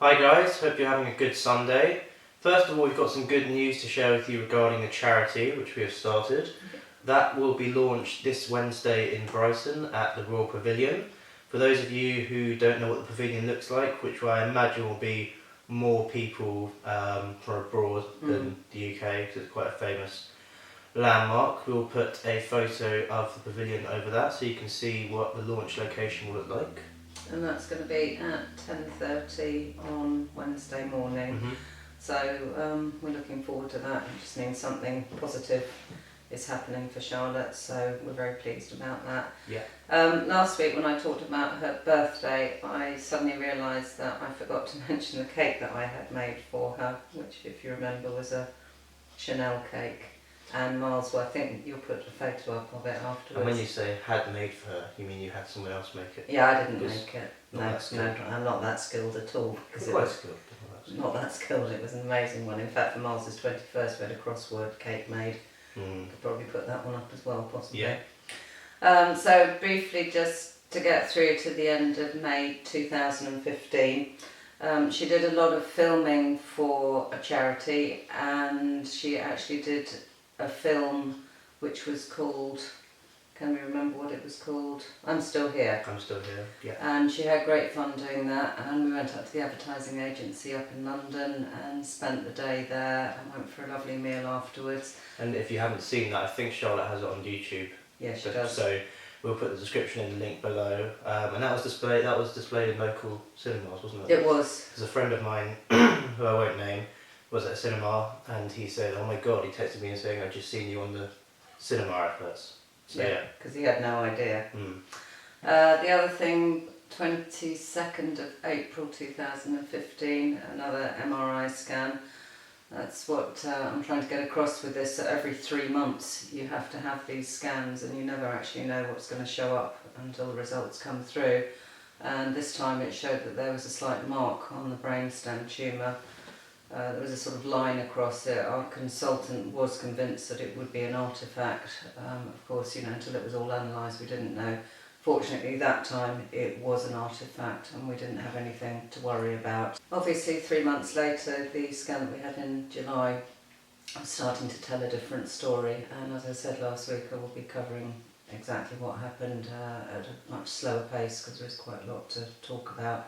Hi guys, hope you're having a good Sunday. First of all, we've got some good news to share with you regarding the charity which we have started. That will be launched this Wednesday in Brighton at the Royal Pavilion. For those of you who don't know what the pavilion looks like, which I imagine will be more people from abroad than the UK, because it's quite a famous landmark, we'll put a photo of the pavilion over that so you can see what the launch location will look like. And that's going to be at 10:30 on Wednesday morning. So we're looking forward to that. It just means something positive is happening for Charlotte, so we're very pleased about that. Yeah. Last week when I talked about her birthday, I suddenly realised that I forgot to mention the cake that I had made for her, which, if you remember, was a Chanel cake. And Miles, well, I think you'll put a photo up of it afterwards. And when you say had made for her, you mean you had someone else make it? Yeah, I didn't make it. No, no, I'm not that skilled at all. You're quite skilled. Not that skilled, it was an amazing one. In fact, for Miles's 21st, we had a crossword cake made. Could probably put that one up as well, possibly. Yeah. So briefly, just to get through to the end of May 2015, she did a lot of filming for a charity, and she actually did a film which was called, can we remember what it was called? I'm Still Here. I'm Still Here, yeah. And she had great fun doing that, and we went up to the advertising agency up in London and spent the day there and went for a lovely meal afterwards. And if you haven't seen that, I think Charlotte has it on YouTube. Yeah, she does. So we'll put the description in the link below. And that was displayed in local cinemas, wasn't it? It was. Because a friend of mine, who I won't name, was at a cinema, and he said, "Oh my God," he texted me and saying, "I've just seen you on the cinema adverts." So yeah. Because he had no idea. Mm. The other thing, 22nd of April 2015, another MRI scan. That's what I'm trying to get across with this. So every 3 months you have to have these scans, and you never actually know what's going to show up until the results come through. And this time it showed that there was a slight mark on the brainstem tumour. There was a sort of line across it. Our consultant was convinced that it would be an artefact. Of course, until it was all analysed, we didn't know. Fortunately, that time it was an artefact and we didn't have anything to worry about. Obviously, 3 months later, the scan that we had in July was starting to tell a different story. And as I said last week, I will be covering exactly what happened at a much slower pace because there is quite a lot to talk about.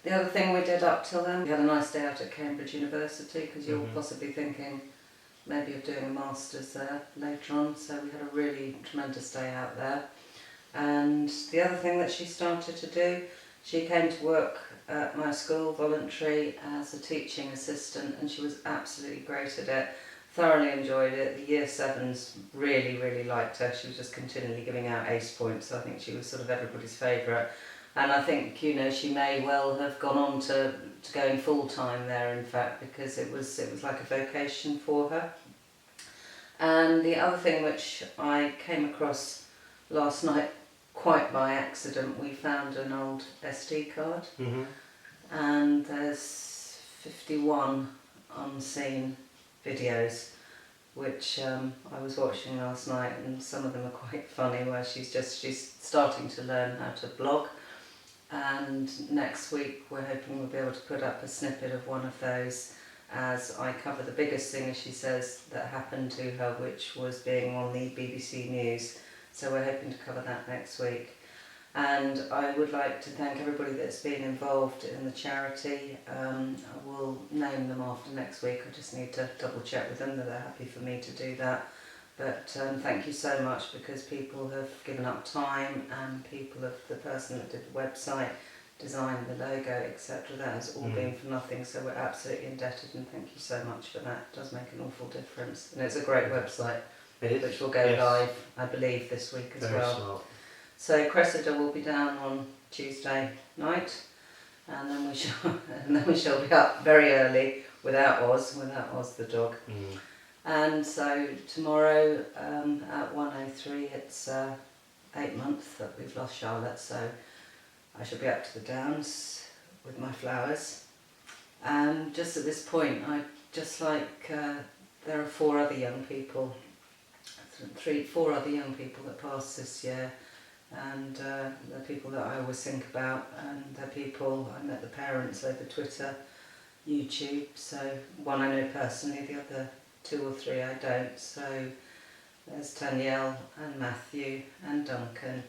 The other thing we did up till then, we had a nice day out at Cambridge University, because you're possibly thinking maybe of doing a master's there later on, so we had a really tremendous day out there. And the other thing that she started to do, she came to work at my school, voluntary, as a teaching assistant, and she was absolutely great at it, thoroughly enjoyed it. The Year 7s really, really liked her. She was just continually giving out ace points, so I think she was sort of everybody's favourite. And I think, she may well have gone on to going full-time there, in fact, because it was like a vocation for her. And the other thing which I came across last night, quite by accident, we found an old SD card. And there's 51 unseen videos, which I was watching last night, and some of them are quite funny, where she's starting to learn how to blog. And next week we're hoping we'll be able to put up a snippet of one of those as I cover the biggest thing, as she says, that happened to her, which was being on the BBC News. So we're hoping to cover that next week. And I would like to thank everybody that's been involved in the charity. I will name them after next week. I just need to double check with them that they're happy for me to do that. But thank you so much, because people have given up time, and the person that did the website, designed the logo, etc. That has all been for nothing, so we're absolutely indebted, and thank you so much for that. It does make an awful difference, and it's a great website, which will go live, I believe, this week as well. Smart. So Cressida will be down on Tuesday night, and then we shall be up very early without Oz the dog. And so tomorrow at 1:03, it's 8 months that we've lost Charlotte, so I shall be up to the Downs with my flowers. And just at this point, there are 4 other young people that passed this year, and they're people that I always think about, and they're people, I met the parents over Twitter, YouTube, so one I know personally, the other 2 or 3 I don't, so there's Danielle and Matthew and Duncan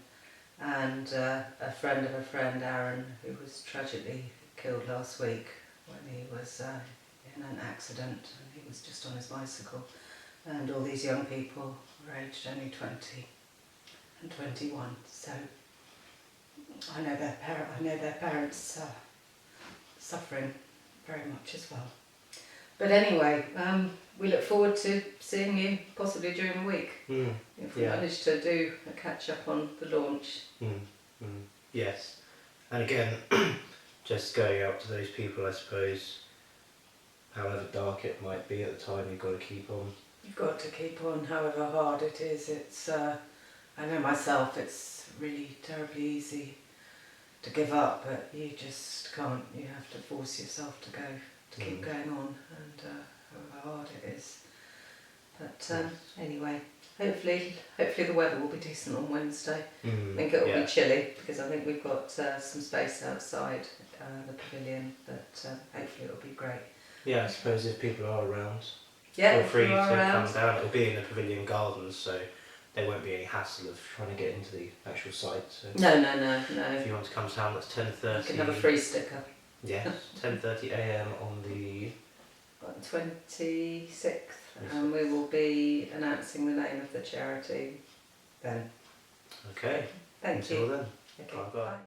and a friend of a friend, Aaron, who was tragically killed last week when he was in an accident and he was just on his bicycle, and all these young people were aged only 20 and 21, so I know their parents suffering very much as well. But anyway, we look forward to seeing you possibly during the week, if we manage to do a catch up on the launch. Yes, and again, just going out to those people, I suppose, however dark it might be at the time, you've got to keep on. You've got to keep on, however hard it is. It's I know myself, it's really terribly easy to give up, but you just can't. You have to force yourself to keep going on, and however hard it is. But anyway, hopefully the weather will be decent on Wednesday. I think it will be chilly because I think we've got some space outside the pavilion, but hopefully it will be great. Yeah, I suppose if people are around, Yeah, feel free to come down. It'll be in the pavilion gardens, so there won't be any hassle of trying to get into the actual site. So No. if you want to come down, that's 10:30. You can have a free sticker. Yes, 10:30 a.m. on the 26th, and we will be announcing the name of the charity then. Okay. Thank Until you. then. Okay, Bye bye.